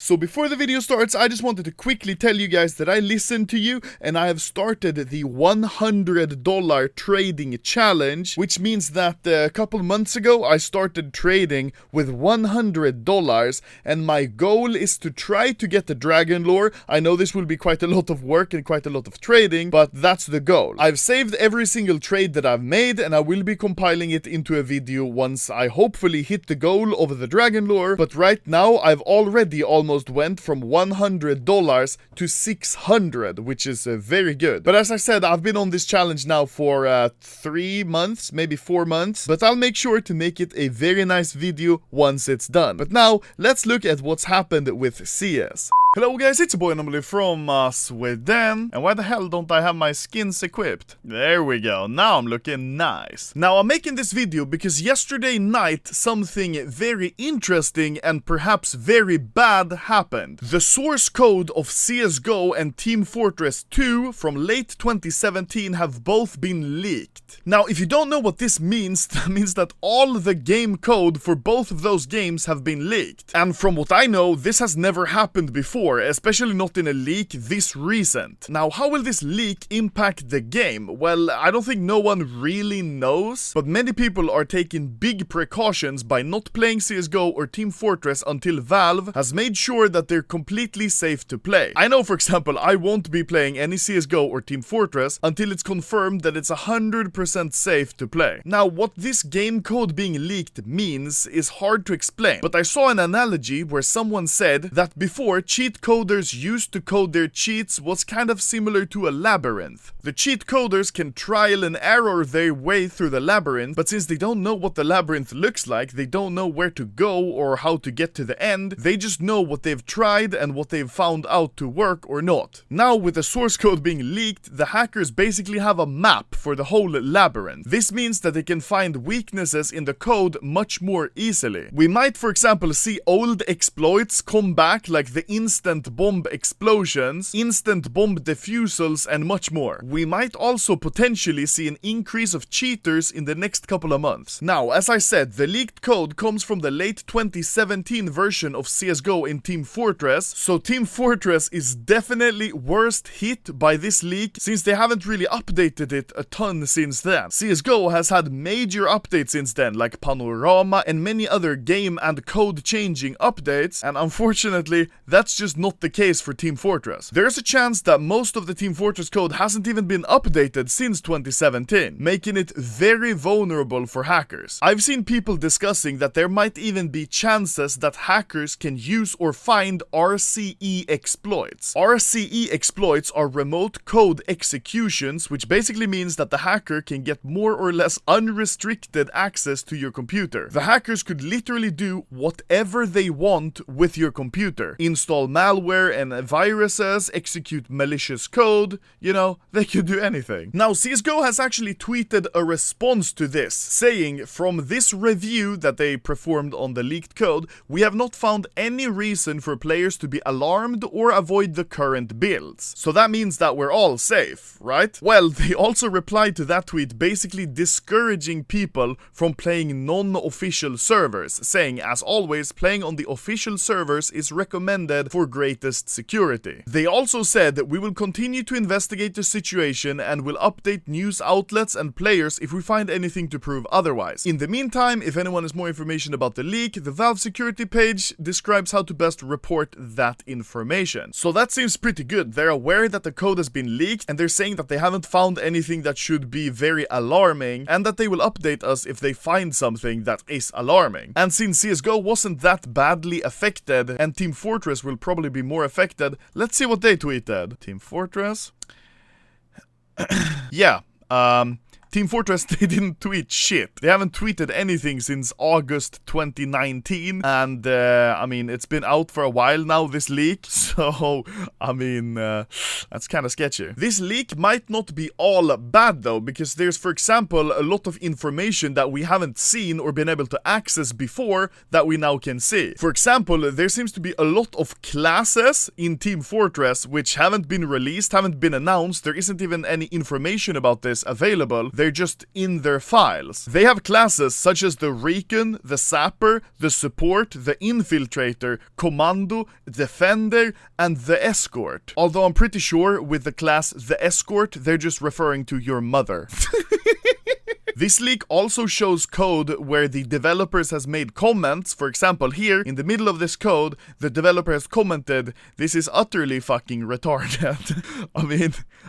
So before the video starts, I just wanted to quickly tell you guys that I listened to you and I have started the $100 trading challenge, which means that a couple months ago I started trading with $100 and my goal is to try to get the dragon lore. I know this will be quite a lot of work and quite a lot of trading, but that's the goal. I've saved every single trade that I've made and I will be compiling it into a video once I hopefully hit the goal of the dragon lore, but right now I've already almost went from $100 to 600, which is very good. But as I said, I've been on this challenge now for 3 months, maybe 4 months, but I'll make sure to make it a very nice video once it's done. But now let's look at what's happened with CS. Hello guys, it's your boy Anomaly from Sweden. And why the hell don't I have my skins equipped? There we go, now I'm looking nice. Now I'm making this video because yesterday night something very interesting and perhaps very bad happened. The source code of CSGO and Team Fortress 2 from late 2017 have both been leaked. Now if you don't know what this means, that means that all the game code for both of those games have been leaked. And from what I know, this has never happened before, especially not in a leak this recent. Now, how will this leak impact the game? Well, I don't think no one really knows, but many people are taking big precautions by not playing CSGO or Team Fortress until Valve has made sure that they're completely safe to play. I know, for example, I won't be playing any CSGO or Team Fortress until it's confirmed that it's 100% safe to play. Now, what this game code being leaked means is hard to explain, but I saw an analogy where someone said that before cheat coders used to code their cheats was kind of similar to a labyrinth. The cheat coders can trial and error their way through the labyrinth, but since they don't know what the labyrinth looks like, they don't know where to go or how to get to the end, they just know what they've tried and what they've found out to work or not. Now with the source code being leaked, the hackers basically have a map for the whole labyrinth. This means that they can find weaknesses in the code much more easily. We might, for example, see old exploits come back, like the instant bomb explosions, instant bomb defusals, and much more. We might also potentially see an increase of cheaters in the next couple of months. Now, as I said, the leaked code comes from the late 2017 version of CSGO in Team Fortress, so Team Fortress is definitely worst hit by this leak since they haven't really updated it a ton since then. CSGO has had major updates since then, like Panorama and many other game and code changing updates, and unfortunately, that's just not the case for Team Fortress. There's a chance that most of the Team Fortress code hasn't even been updated since 2017, making it very vulnerable for hackers. I've seen people discussing that there might even be chances that hackers can use or find RCE exploits. RCE exploits are remote code executions, which basically means that the hacker can get more or less unrestricted access to your computer. The hackers could literally do whatever they want with your computer. Install malware and viruses, execute malicious code, you know, they could do anything. Now, CSGO has actually tweeted a response to this, saying, from this review that they performed on the leaked code, we have not found any reason for players to be alarmed or avoid the current builds. So that means that we're all safe, right? Well, they also replied to that tweet basically discouraging people from playing non-official servers, saying, as always, playing on the official servers is recommended for greatest security. They also said that we will continue to investigate the situation and will update news outlets and players if we find anything to prove otherwise. In the meantime, if anyone has more information about the leak, the Valve security page describes how to best report that information. So that seems pretty good. They're aware that the code has been leaked and they're saying that they haven't found anything that should be very alarming and that they will update us if they find something that is alarming. And since CSGO wasn't that badly affected and Team Fortress will probably be more affected, let's see what they tweeted. Team Fortress. Yeah, Team Fortress, they didn't tweet shit. They haven't tweeted anything since August 2019, and I mean, it's been out for a while now, this leak, so I mean, that's kind of sketchy. This leak might not be all bad though, because there's, for example, a lot of information that we haven't seen or been able to access before that we now can see. For example, there seems to be a lot of classes in Team Fortress which haven't been released, haven't been announced. There isn't even any information about this available. There they're just in their files. They have classes such as the Recon, the Sapper, the Support, the Infiltrator, Commando, Defender, and the Escort. Although I'm pretty sure with the class the Escort, they're just referring to your mother. This leak also shows code where the developers has made comments. For example, here, in the middle of this code, the developer has commented, "This is utterly fucking retarded."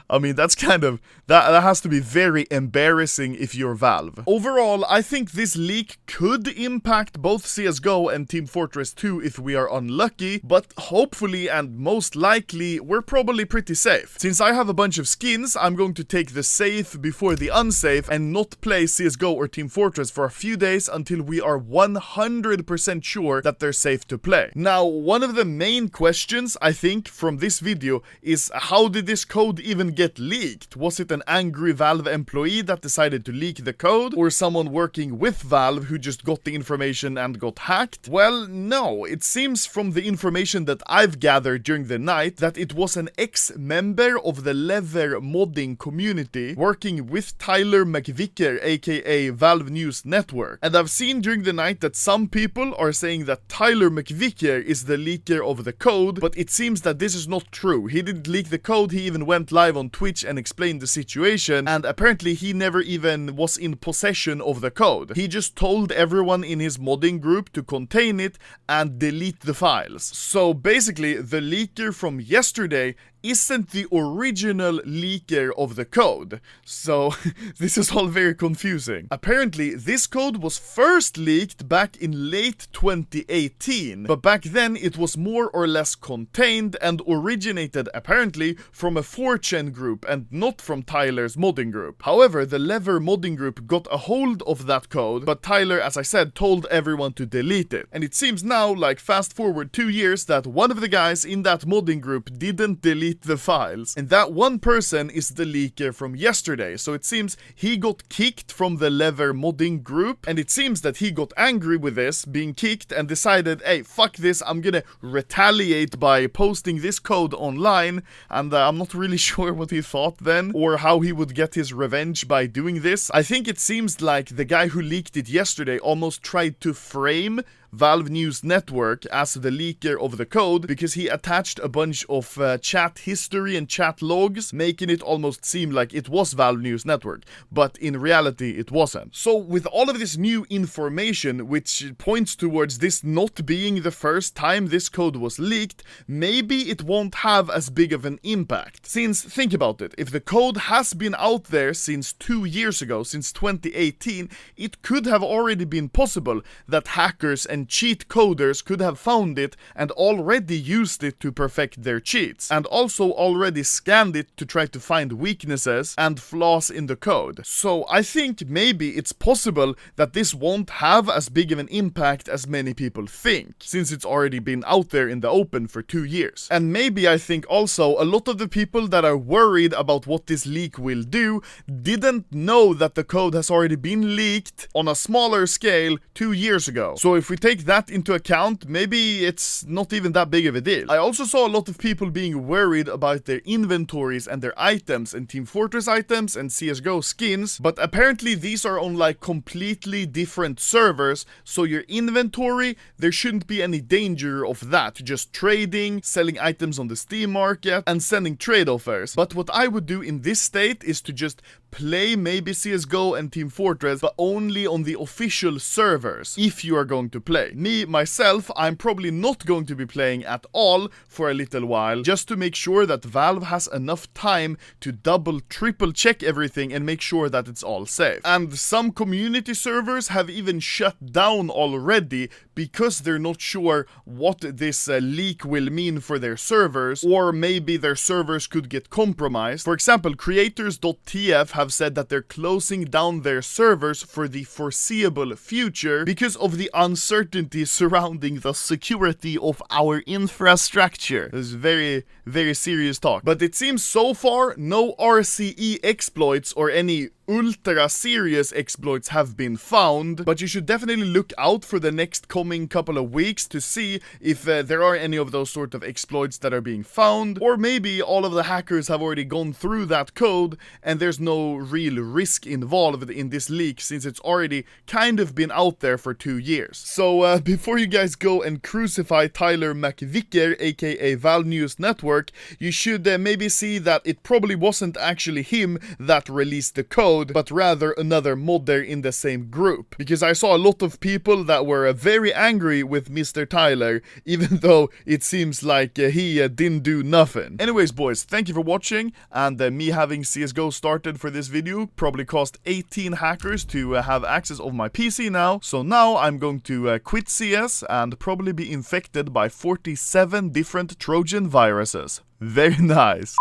I mean, that's kind of, that has to be very embarrassing if you're Valve. Overall, I think this leak could impact both CSGO and Team Fortress 2 if we are unlucky, but hopefully and most likely, we're probably pretty safe. Since I have a bunch of skins, I'm going to take the safe before the unsafe and not play CSGO or Team Fortress for a few days until we are 100% sure that they're safe to play. Now, one of the main questions, I think, from this video is how did this code even get leaked? Was it an angry Valve employee that decided to leak the code, or someone working with Valve who just got the information and got hacked? Well, no. It seems from the information that I've gathered during the night that it was an ex-member of the Lever modding community working with Tyler McVicker, aka Valve News Network. And I've seen during the night that some people are saying that Tyler McVicker is the leaker of the code, but it seems that this is not true. He didn't leak the code, he even went live on Twitch and explained the situation, and apparently he never even was in possession of the code. He just told everyone in his modding group to contain it and delete the files. So basically, the leaker from yesterday isn't the original leaker of the code. So this is all very confusing. Apparently, this code was first leaked back in late 2018, but back then it was more or less contained and originated apparently from a 4chan group and not from Tyler's modding group. However, the Lever modding group got a hold of that code, but Tyler, as I said, told everyone to delete it. And it seems now, like fast forward 2 years, that one of the guys in that modding group didn't delete the files, and that one person is the leaker from yesterday. So it seems he got kicked from the Lever modding group, and it seems that he got angry with this, being kicked, and decided, hey, fuck this, I'm gonna retaliate by posting this code online. And I'm not really sure what he thought then, or how he would get his revenge by doing this. I think it seems like the guy who leaked it yesterday almost tried to frame Valve News Network as the leaker of the code because he attached a bunch of chat history and chat logs, making it almost seem like it was Valve News Network, but in reality it wasn't. So with all of this new information, which points towards this not being the first time this code was leaked, maybe it won't have as big of an impact. Since, think about it, if the code has been out there since 2 years ago, since 2018, it could have already been possible that hackers and cheat coders could have found it and already used it to perfect their cheats, and also already scanned it to try to find weaknesses and flaws in the code. So I think maybe it's possible that this won't have as big of an impact as many people think, since it's already been out there in the open for 2 years. And maybe I think also a lot of the people that are worried about what this leak will do didn't know that the code has already been leaked on a smaller scale 2 years ago. So if we take that into account, maybe it's not even that big of a deal. I also saw a lot of people being worried about their inventories and their items and Team Fortress items and CSGO skins, but apparently these are on like completely different servers, so your inventory, there shouldn't be any danger of that. Just trading, selling items on the Steam market, and sending trade offers. But what I would do in this state is to just play maybe CSGO and Team Fortress, but only on the official servers, if you are going to play. Me, myself, I'm probably not going to be playing at all for a little while, just to make sure that Valve has enough time to double, triple check everything and make sure that it's all safe. And some community servers have even shut down already because they're not sure what this leak will mean for their servers, or maybe their servers could get compromised. For example, creators.tf have said that they're closing down their servers for the foreseeable future because of the uncertainty surrounding the security of our infrastructure. This is very, very serious talk. But it seems so far no RCE exploits or any ultra serious exploits have been found, but you should definitely look out for the next coming couple of weeks to see if there are any of those sort of exploits that are being found, or maybe all of the hackers have already gone through that code and there's no real risk involved in this leak since it's already kind of been out there for 2 years. So before you guys go and crucify Tyler McVicker, aka Valve News Network, you should maybe see that it probably wasn't actually him that released the code, but rather another modder in the same group. Because I saw a lot of people that were very angry with Mr. Tyler, even though it seems like he didn't do nothing. Anyways, boys, thank you for watching, and me having CSGO started for this video probably cost 18 hackers to have access of my PC now, so now I'm going to quit CS and probably be infected by 47 different Trojan viruses. Very nice.